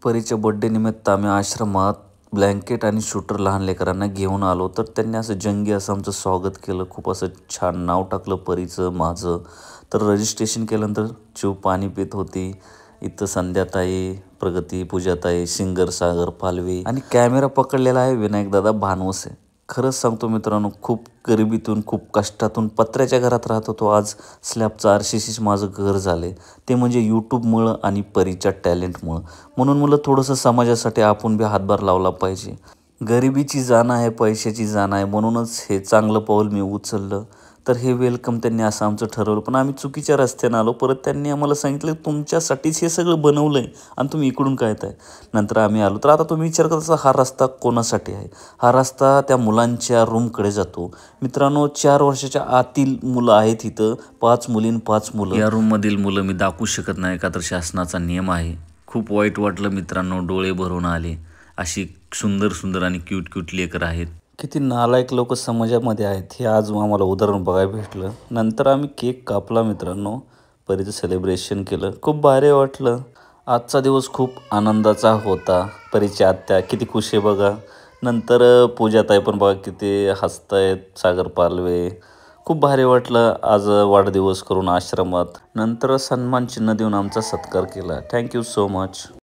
परीच्या birthday निमित्त आम्ही आश्रमात ब्लँकेट आणि शूटर लहान लेकरांना घेऊन आलो. तर त्यांनी असं जंगी असं आमचं स्वागत केलं. खूप असं छान नाव टाकलं परीचं माझं. तर रजिस्ट्रेशन केल्यानंतर चिव पाणी पित होती. इथं संध्याताई, प्रगती, पूजाताई, सिंगर सागर पालवे आणि कॅमेरा पकडलेला आहे विनायकदादा भानवसे. खरंच सांगतो मित्रांनो, खूप गरिबीतून, खूप कष्टातून पत्र्याच्या घरात राहत होतो. आज स्लॅबचं आरसीसीच माझं घर झाले. ते म्हणजे यूट्यूबमुळं आणि परीच्या टॅलेंटमुळं. म्हणून मला थोडंसं समाजासाठी आपण बी हातभार लावला पाहिजे. गरिबीची जाण आहे, पैशाची जाण आहे, म्हणूनच हे चांगलं पाऊल मी उचललं. तर हे वेलकम त्यांनी असं आमचं ठरवलं. पण आम्ही चुकीच्या रस्त्यानं आलो. परत त्यांनी आम्हाला सांगितलं तुमच्यासाठीच हे सगळं बनवलं आहे आणि तुम्ही इकडून काय येताय. नंतर आम्ही आलो. तर आता तुम्ही विचार करत असाल हा रस्ता कोणासाठी आहे. हा रस्ता त्या मुलांच्या रूमकडे जातो. मित्रांनो, 4 वर्षाच्या आतील मुलं आहेत इथं. 5 मुलीं 5 मुलं. या रूममधील मुलं मी दाखवू शकत नाही का तर शासनाचा नियम आहे. खूप वाईट वाटलं मित्रांनो, डोळे भरून आले. अशी सुंदर सुंदर आणि क्यूट क्यूट लेकरं आहेत. किती नालायक लोक समाजामध्ये आहेत हे आज आम्हाला उदाहरण बघायला भेटलं. नंतर आम्ही केक कापला मित्रांनो, परीचं सेलिब्रेशन केलं. खूप भारी वाटलं. आजचा दिवस खूप आनंदाचा होता. परीच्या आत्या किती खुश आहे बघा. नंतर पूजाताई पण बघा किती हसतायत, सागर पालवे. खूप भारी वाटलं आज वाढदिवस करून आश्रमात. नंतर सन्मान चिन्ह देऊन आमचा सत्कार केला. Thank you so much.